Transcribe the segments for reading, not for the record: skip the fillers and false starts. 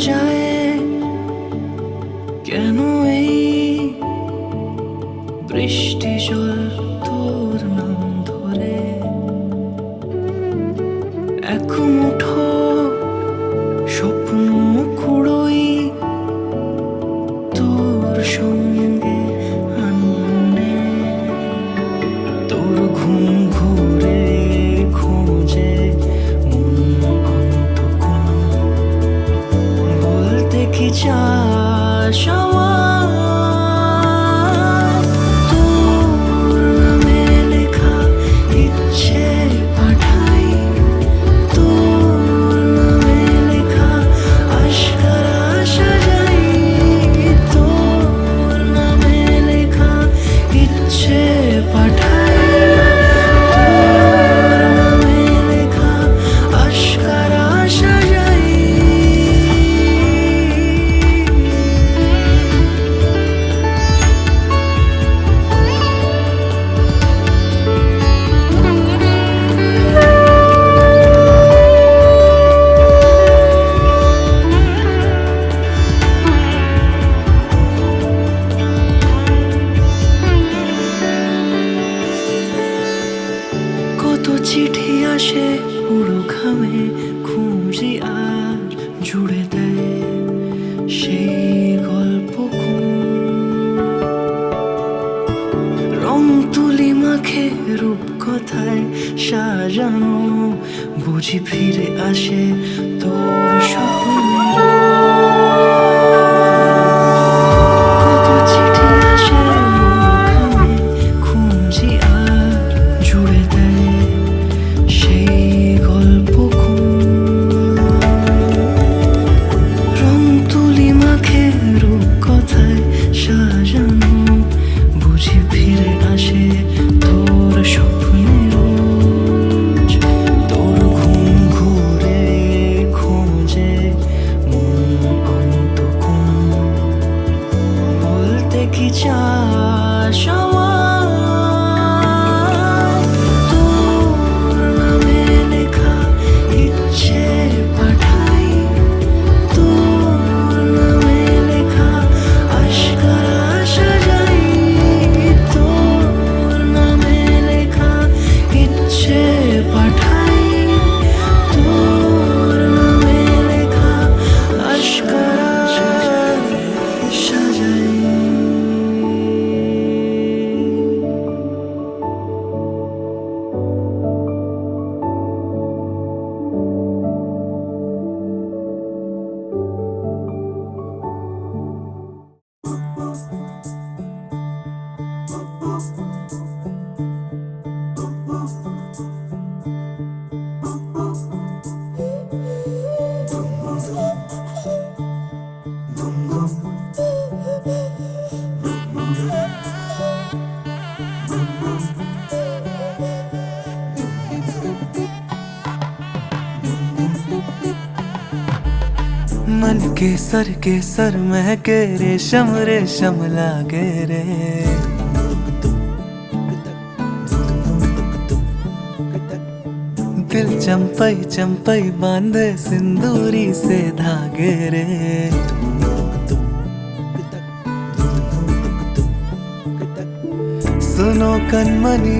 যায় কেন এই বৃষ্টি জল তোর নাম ধরে এক মুঠো স্বপ্ন কুড়োই তোর সঙ্গে আনমনে তোর ঘুম ঘুরে খোঁজে মন অন্তকোণ বলতে কি চাস আমার তোর নামে লেখা ইচ্ছে পাঠাই তোর নামে লেখা আশকারা সাজাই তোর নামে লেখা ইচ্ছে পাঠাই তোর নামে লেখা আশকারা সাজাই কত চিঠি আসে পুরো ঘামে খুঁজি আর জুড়ে দেয় সেই গল্প রং তুলি মাখে রূপ কথায় সাজানো বুঝি ফিরে আসে তোর স্বপ্নের কত চিঠি আসে মুখামে খুঁজি আর জুড়ে দেয় সেই গল্প রং তুলি মাখে রূপ কথায় সাজানো বুঝি ফিরে আসে তোর স্বপ্নে রোজ তোর ঘুম ঘুরে খোঁজে মন অন্তকোণ বলতে কি চাস আমার তোর নামে লেখা ইচ্ছে পাঠাই তোর নামে লেখা আশকারা সাজাই তোর নামে লেখা ইচ্ছে পাঠাই তোর নামে লেখা আশকারা সাজাই मन के सर महके रेशम रेशम लागे रे दिल चंपई चंपई बांधे सिंदूरी से धागे रे सुनो कनमनी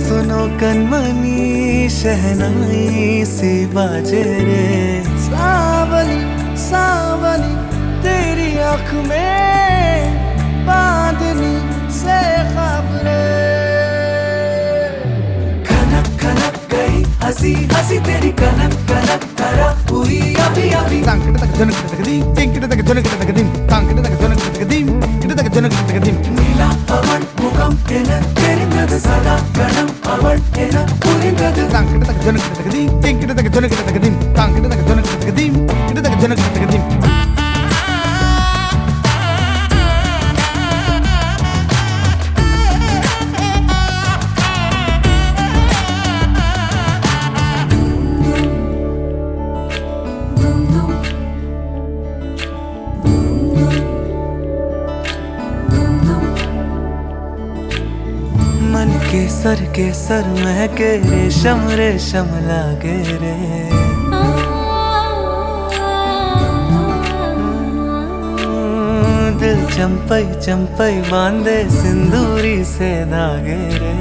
सुनो कनमनी शहनाई सी बाजे रे सावली सावली तेरी आँख में बांधनी से खबरे खनक खनक गई हंसी हंसी तेरी कनक कनक धरा हुई अभी अभी नीला पवन मुखम एन तेरिंगद सदा गणम अवळ एन पुरिंगद केसर महके रेशम रेशम लागे रे। दिल चंपई चंपई बांधे सिंदूरी से धागे रे।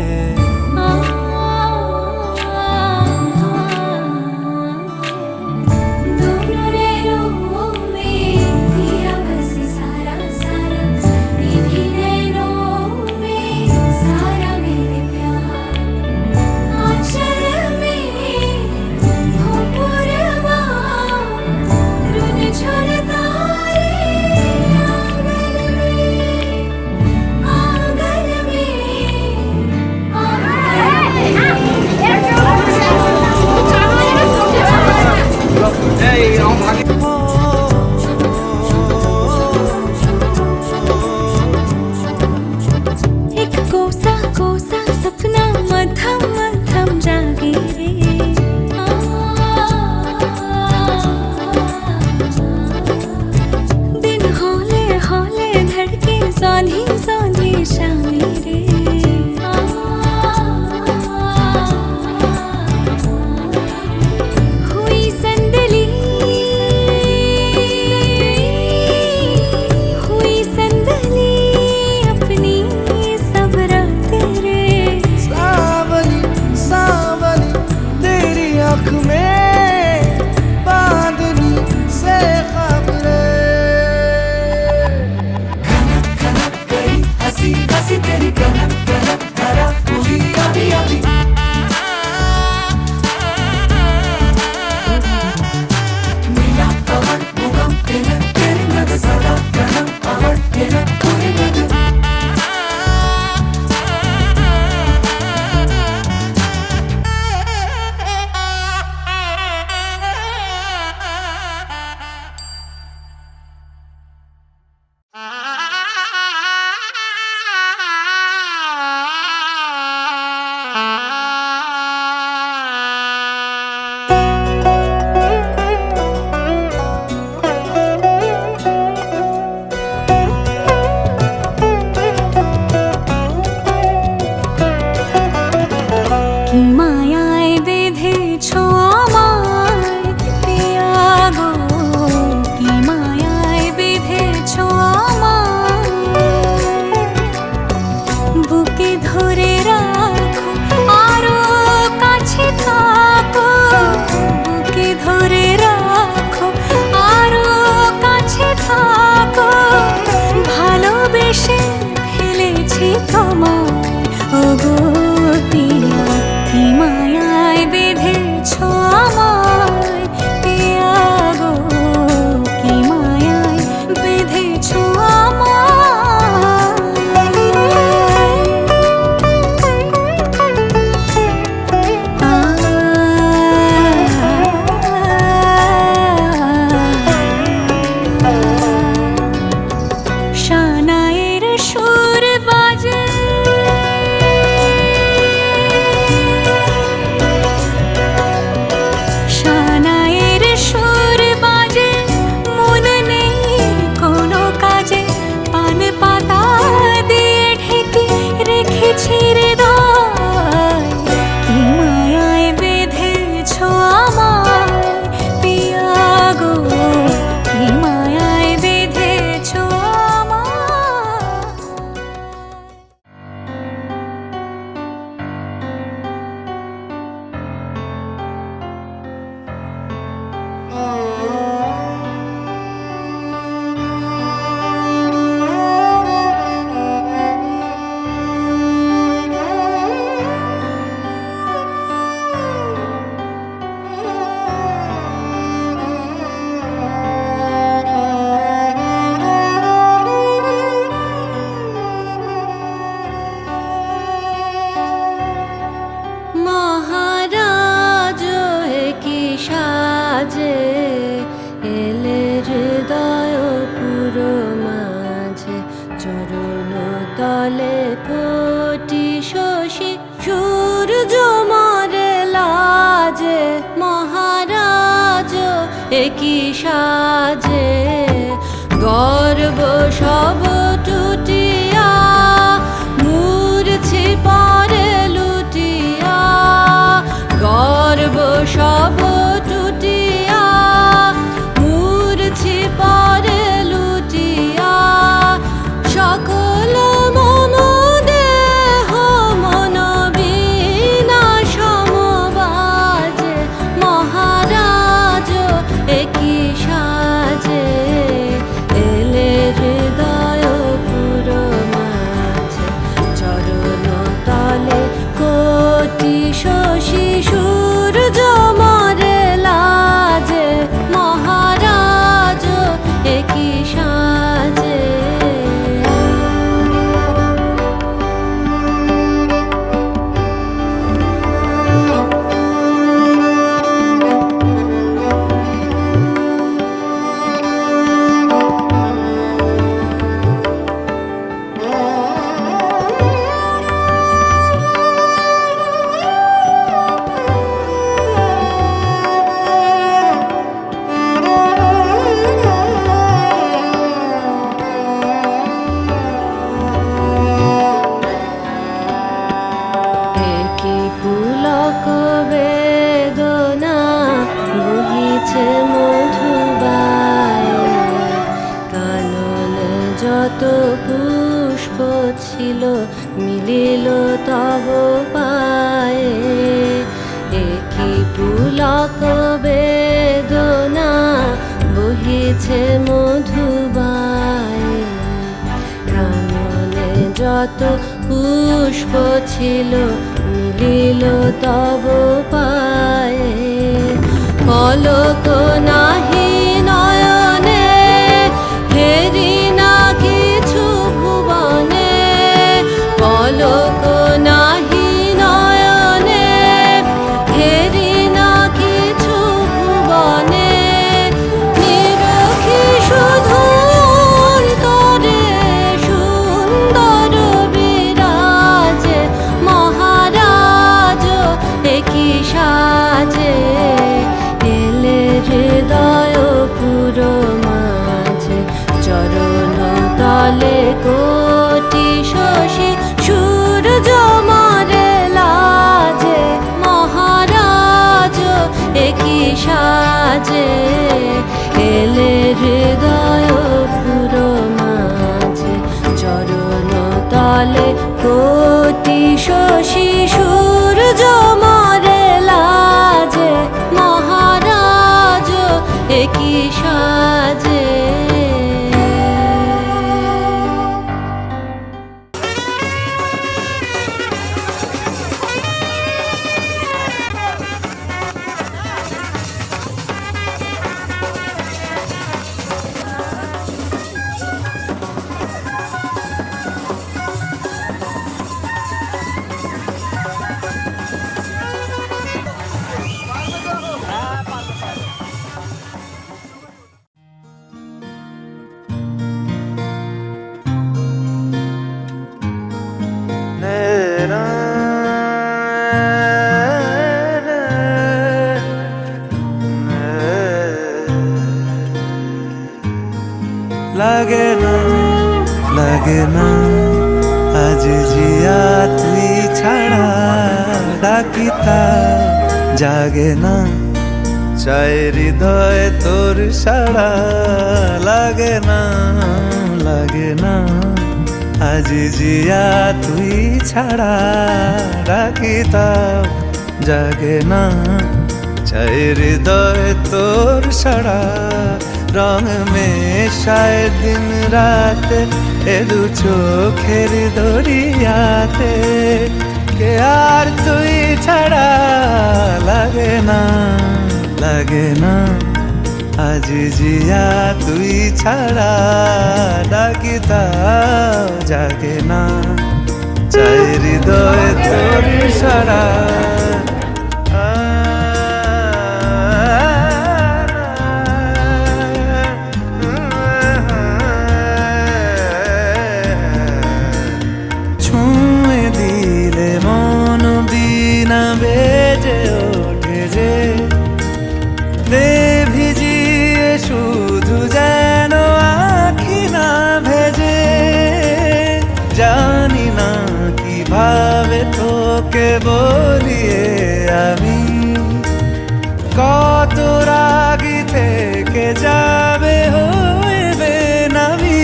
তলে কোটি শশী সূর্য মরে লাজে মহারাজ একই সাজে গর্ব সব টুটিয়া মূর্ছি পরে লুট যত পুষ্প ছিল মিলিল তব পায়ে, একই পুলক বেদনা বহিছে মধুবায়ে। প্রাণনে যত পুষ্প ছিল মিলিল তব পায়ে, পলক নাহি নয়নে ফেরি না কিছু ভুবনে, পলক নাহি নয়নে ফেরি না কিছু ভুবনে। নিরখি শুধু অন্তরে সুন্দর বিরাজে, মহারাজ একই সাজে। এলে হৃদয় পুরো মাঝে, চরণ তলে কোটি শশী সূর্য মারে লাজে, মহারাজ একই সাজে। এলে হৃদয় পুরো মাঝে, চরণ তলে কোটি শশী সূর্য মারে লাজে, মহারাজ একই সাজে। লাগে না লাগে না আজ জিয়া তুই ছাড়া, ডাকিতা জাগে না চাই হৃদয় তোর সাড়া। লাগে না লাগে না আজ জিয়া তুই ছাড়া, ডাকিতা জাগে না চাই হৃদয় তোর সাড়া। রং মেশায় দিন রাত এ দু চোখের দরিয়াতে, কে আর তুই ছাড়া। লাগে না লাগে না আজ জিয়া তুই ছাড়া, ডাকিতা জাগে না চাই হৃদয় তোর সাড়া। বেজে ওঠে যে দে ভিজিয়ে শুধু যেন আখি না ভেজে। জানি না কিভাবে তোকে বলিয়ে আমি, কত রাগি থেকে যাবে হইবে নামি।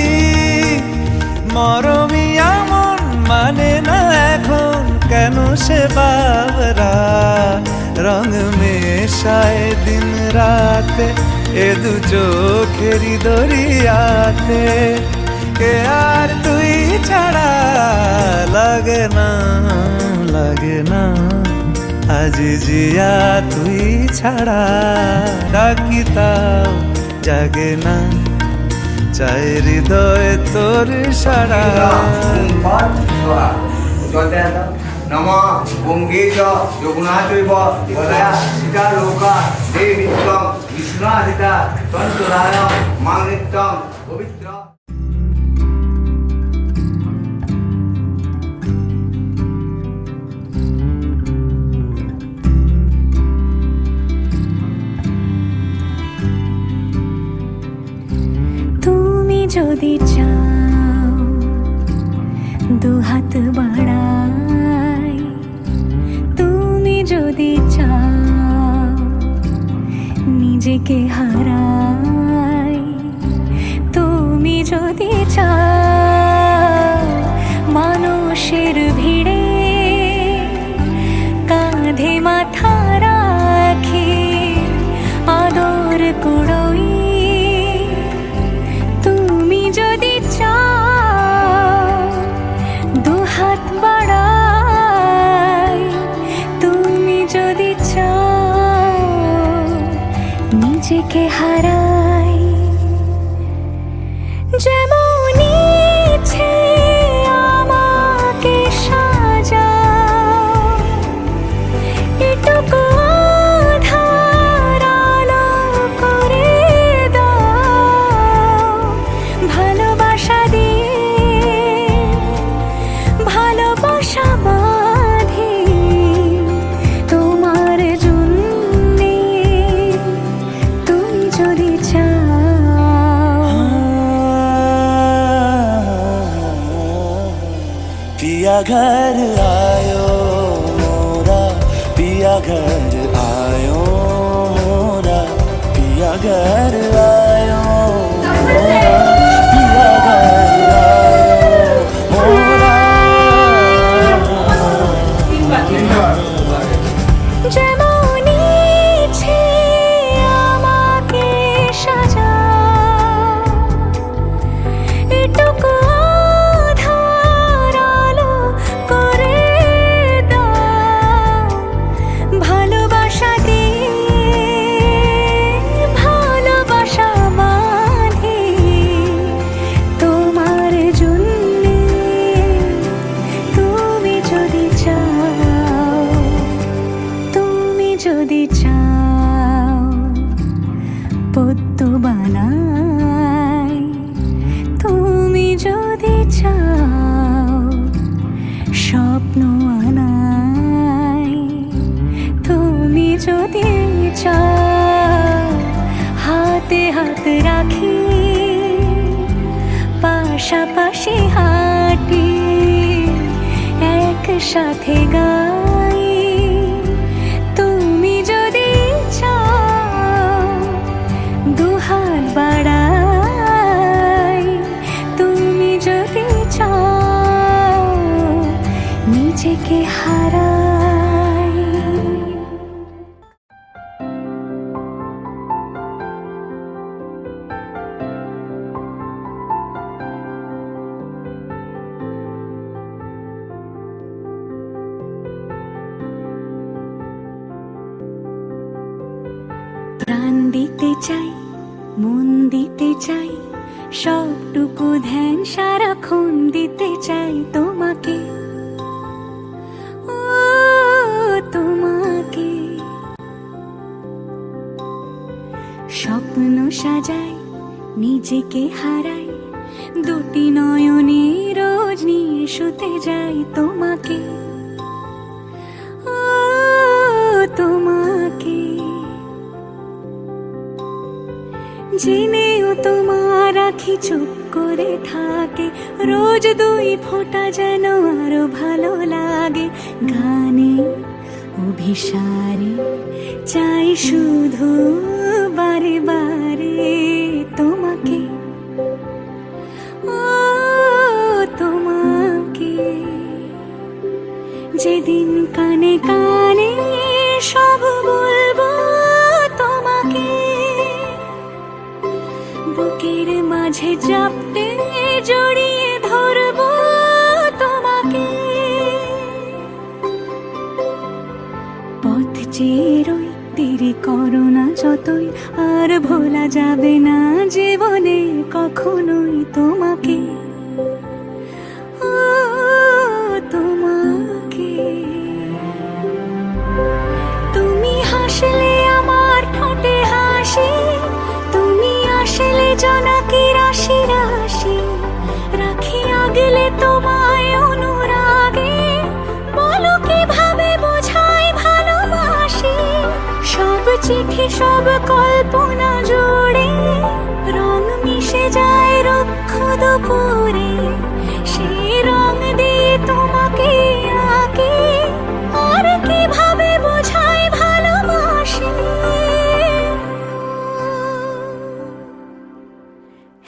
মরমিয়া মন মানে না এখন কেন সে বাবরা, রং মেশায় দিন রাতে এ দু চোখেরি দরিয়াতে, কে আর তুই ছাড়া। লাগে না লাগে না আজ জিয়া তুই ছাড়া, ডাকিতাও জাগে না চাই হৃদয় তোর সাড়া। নম গঙ্গেশ যমুনাচৈব গদয়া সীতা লোকা দেবী নিত্যং বিষ্ণুদিতা তন্তুরায় মাং নিত্যং পবিত্র। তুমি যদি চাও দুহাত বাড়াই, তুমি যদি চাও নিজেকে হারাই, তুমি যদি চাও घर आयो मोरा पिया घर आयो मोरा पिया घर आयो मोरा पिया घर आयो मोरा যেমন ইচ্ছে আমাকে সাজাও, এটুকু আধার আলো করে দাও। ভালোবাসা দিয়ে ভালোবাসা বাঁধি তোমার জন্যে, তুমি যদি চাও, তুমি যদি চাও পদ্ম বানাই, তুমি যদি চাও স্বপ্ন আনাই, তুমি যদি চাও হাতে হাত রাখি পাশাপাশি হাঁটি একসাথে গাই, তুমি যদি চাও দুহাত বাড়াই, তুমি যদি চাও নিজেকে হারাই। প্রাণ দিতে চাই, মন দিতে চাই, সবটুকু ধ্যান সারাক্ষণ দিতে চাই তোমাকে, ও তোমাকে। স্বপ্ন সাজাই, নিজেকে হারাই, দুটি নয়নে রোজ নিয়ে শুতে যাই তোমাকে, ও তোমাকে। জেনেও তোমার আখি চুপ করে থাকে, রোজ দুই ফোঁটা যেন আরো ভালো লাগে। গানে অভিসারে চাই শুধু বারে বারে তোমাকে, ও তোমাকে। যেদিন কানে কানে সব বলবো তোমাকে, বুকের মাঝে চাপতে জড়িয়ে ধরবো তোমাকে। পথ চেয়ে রই, দেরি করো না যতই, আর ভোলা যাবে না জীবনে কখনোই তোমাকে, ও তোমাকে। তুমি হাসলে আমার ঠোঁটে হাসি, তুমি আসলে জোনাকি রাশি রাশি, রাখি আগলে তোমায় অনুরাগে, বলো কিভাবে বোঝাই ভালোবাসি। সব চিঠি সব কল্পনা জুড়ে রং মিশে যায় রুক্ষ দুপুরে, সেই রং দিয়ে তোমাকে আঁকি, আর কিভাবে বোঝাই ভালোবাসি।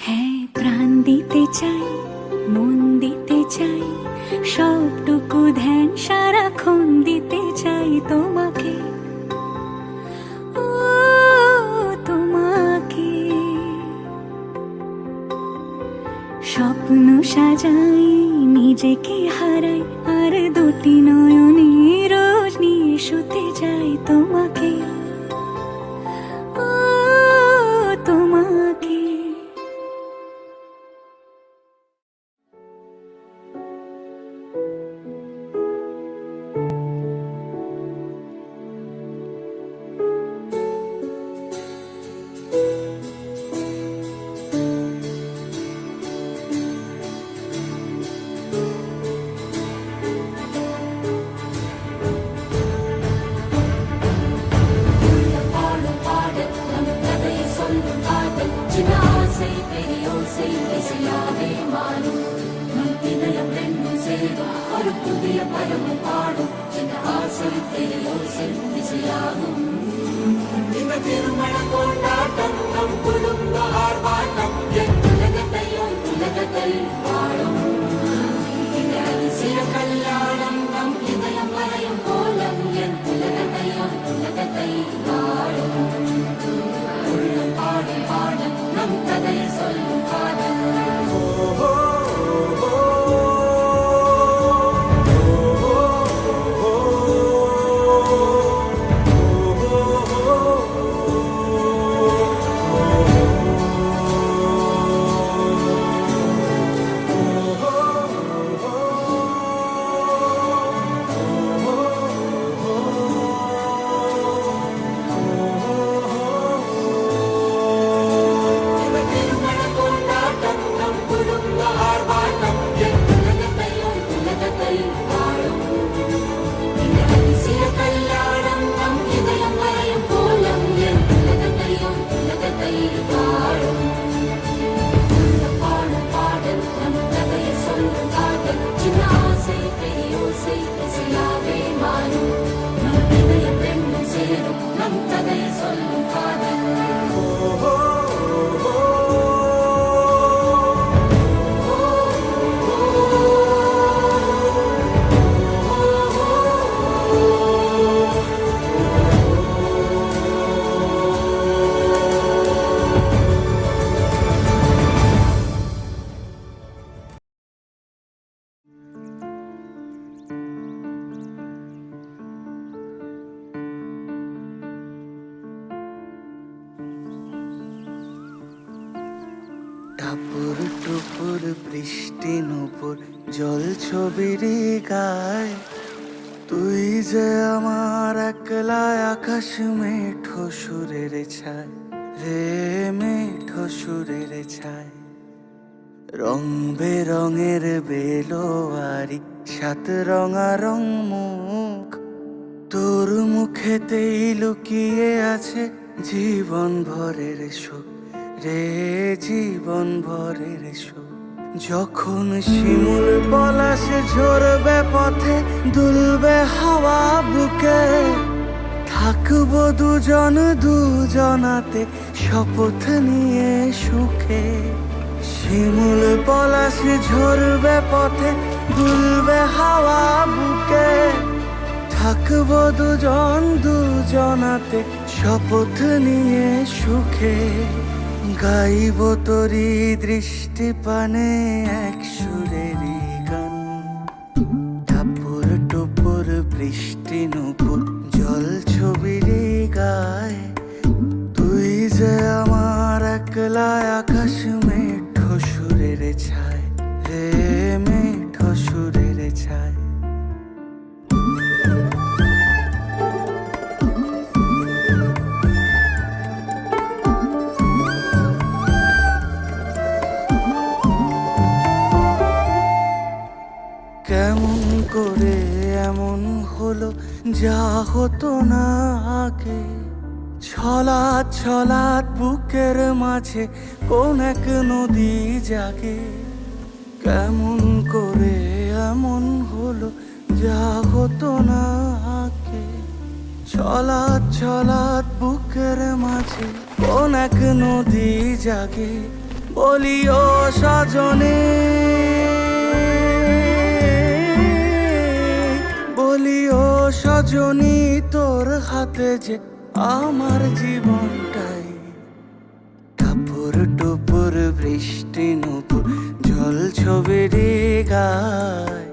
হ্যাঁ, প্রাণ দিতে চাই, মন দিতে চাই, সবটুকু ধ্যান সারাক্ষণ দিতে চাই তোমাকে, ও তোমাকে। স্বপ্ন সাজাই, নিজেকে হারাই, আর দুটি নয়নে রোজ নিয়ে শুতে যাই তোমাকে, ও তোমাকে। से मेरी ओर से इसे यादें मालूम இதயம் ரெண்டும் சேரும் ஒரு புதிய பருவம் பாடும் சின்ன ஆசை பெரிய ஓசை இசையாகும் இந்த திருமண கொண்டாட்டம் நம் குடும்ப ஆர்ப்பாட்டம் என் உலகத்தை வாழும் இந்த அதிசய கல்யாணம் நம் இதயம் வரையும் கோலம் என் உலகத்தை வாழும் உள்ளம் பாடும் பாடல் நம் கதையை சொல்லும் காதல் টাপুর টুপুর বৃষ্টি নুপুর জল ছবির গায় তুই যে আমার একলা আকাশ মেঠো সুরের ছায় রে মেঠো সুরের ছায় রং বেরঙের বেলোয়ারি সাত রঙারং মুখ তোর মুখেতেই লুকিয়ে আছে জীবন ভরের সুখ রে জীবন ভরের সুখ যখন শিমুল পলাশে ঝরবে পথে দুলবে হাওয়া বুকে থাকবো দুজন দুজনাতে শপথ নিয়ে সুখে শিমুল পলাশে ঝরবে পথে দুলবে হাওয়া বুকে থাকবো দুজন দুজনাতে শপথ নিয়ে সুখে গাইব তোরি দৃষ্টি পানে এক সুরেরই গান টাপুর টুপুর বৃষ্টি নুপুর জল ছবির গায় তুই যে আমার একলা আকাশ মেঠো সুরের ছায় রে মেঠো সুরের ছায় কেমন করে এমন হলো যা হতো না আগে ছলাৎ ছলাৎ বুকের মাঝে কোন এক নদী জাগে কেমন করে এমন হলো যা হতো না আগে ছলাৎ ছলাৎ বুকের মাঝে কোন এক নদী জাগে বলি ও সজনে বলি ও সজনী তোর হাতে যে আমার জীবনটাই টাপুর টুপুর বৃষ্টি নুপুর জল ছবির গায়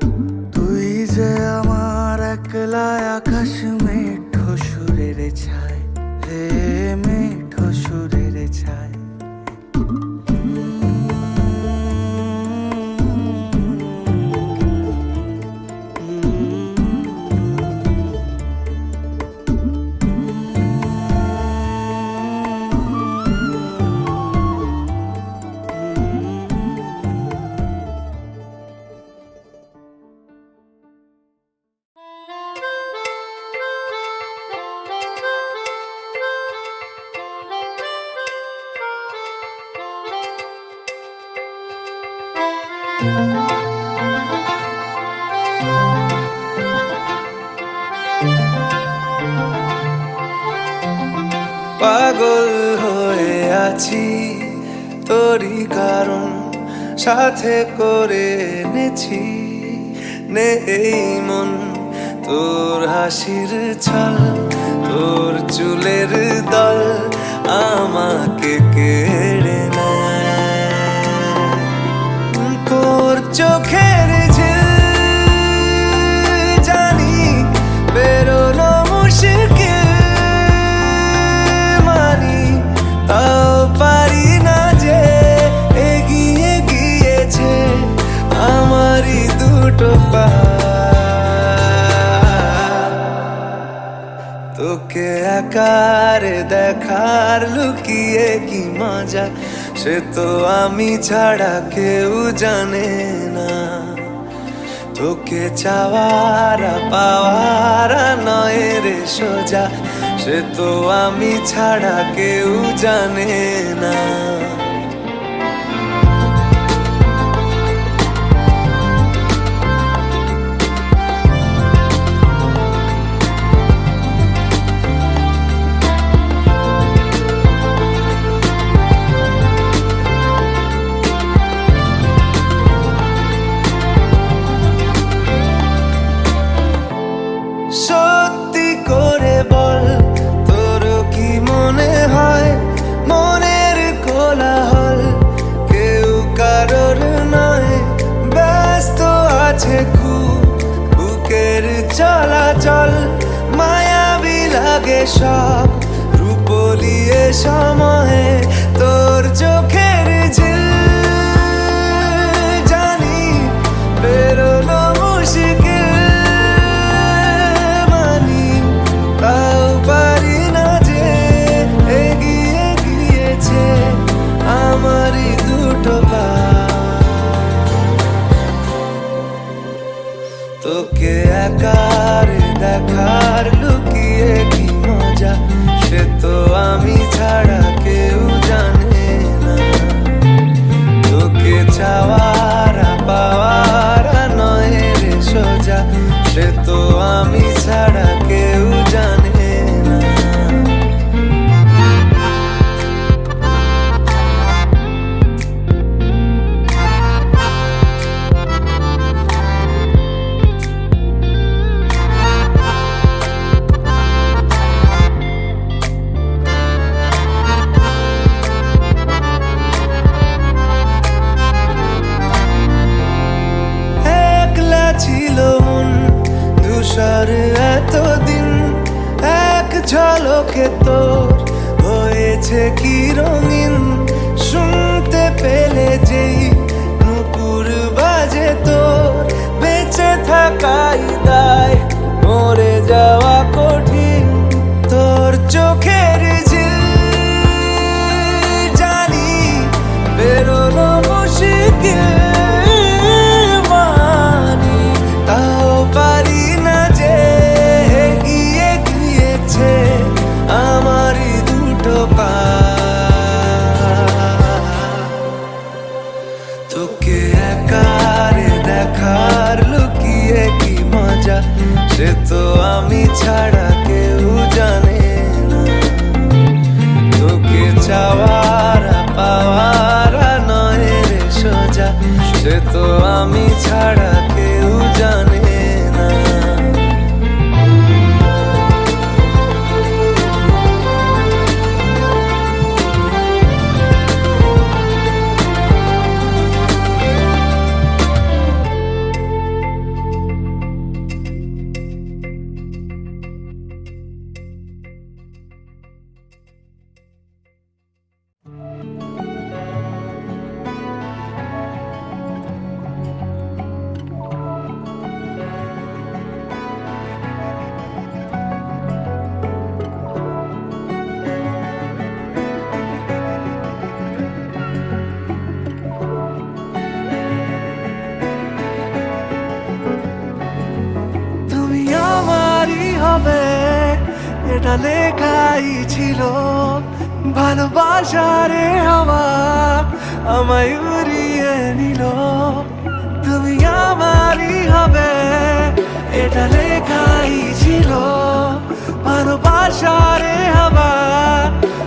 তুই যে আমার একলা আকাশ মেঠো সুরের ছায় রে মেঠো সুরের ছায় Thank you. পাগল হয়ে আছি তোরই কারণ সাথে করে এনেছি নেই মন তোর হাসির ছল তোর চুলের দল আমাকে কেড়ে নেয় তোর চোখের ঝিল জানি বেরোনো মুশকিল মানি তাও পারি না যে এগিয়ে গিয়েছে আমারই দুটো পা তোকে একার দেখার লুকিয়ে কি মজা সে তো আমি ছাড়া কেউ জানে না তোকে চাওয়ারা পাওয়ারা নয় রে সোজা সে তো আমি ছাড়া কেউ জানে না সত্যি করে বল তোর কি মনে হয় মনের কোলাহল কেউ কারোর নয় ব্যস্ত আছে খুব বুকের চলাচল মায়াবী লাগে সব রূপলিয়ে সময়ে তোর চোখের ঝিল জানি বেরোনো মুশকিল তাও পারি না যে এগিয়ে গিয়েছে আমারই দুটো পা তোকে একার দেখার লুকিয়ে কি মজা সে তো আমি ছাড়া কেউ জানে না তোকে চাওয়ারা পাওয়ারা নয় রে সোজা সে তো আমি ছাড়া কেউ জানে না একলা ছিল মন ধূসর এতদিন এক ঝলকে তোর হয়েছে কি রঙিন শুনতে পেলে যেই নুপুর বাজে তোর বেঁচে থাকাই দায় মরে যাওয়া কঠিন তোর চোখের ঝিল জানি বেরোনো মুশকিল মানি তাও পারি না যে এগিয়ে গিয়েছে আমারই দুটো পা তোকে একার দেখার লুকিয়ে কি মজা সে তো আমি ছাড়া কেউ জানে না তোকে চাওয়ারা পাওয়ারা নয় রে সোজা সে তো আমি ছাড়া কেউ জানে না হবে এটা লেখাই ছিল ভালোবাসারে হাওয়া আমায় উড়িয়ে নিল তুমি আমারই হবে এটা লেখাই ছিল ভালোবাসারে হাওয়া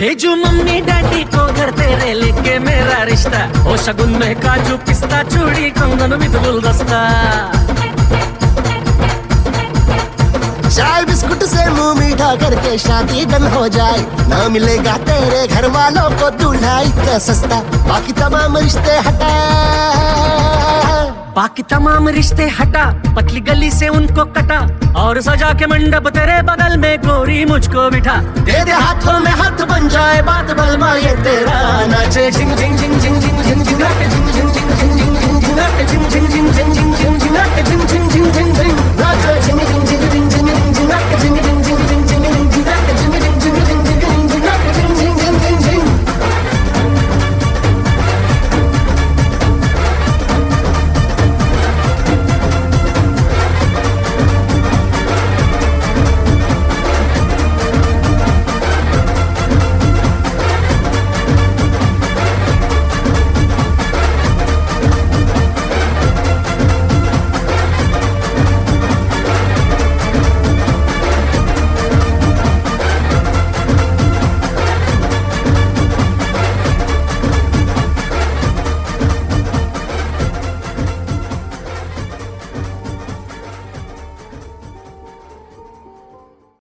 भेजू मम्मी डैडी को घर तेरे लेके मेरा रिश्ता ओ शगुन में काजू पिस्ता चूड़ी कंगन विद गुलदस्ता चाय बिस्कुट से मुंह मीठा करके शादी डन हो जाए ना मिलेगा तेरे घर वालों को दूल्हा इतना सस्ता बाकी तमाम रिश्ते हटा बाकी तमाम रिश्ते हटा पतली गली से उनको कटा और सजा के मंडप तेरे बगल में गोरी मुझको बिठा दे दे हाथों में हाथ बन जाए बात बलमा ये तेरा नाचे झिंग झिंग झिंग झिंग झिंग झिंग झिंग नाचे झिंग झिंग झिंग झिंग झिंग झिंग नाचे झिंग झिंग झिंग झिंग झिंग झिंग झिंग नाचे झिंग झिंग झिंग झिंग झिंग नाचे झिंग झिंग झिंग झिंग झिंग नाचे झिंग झिंग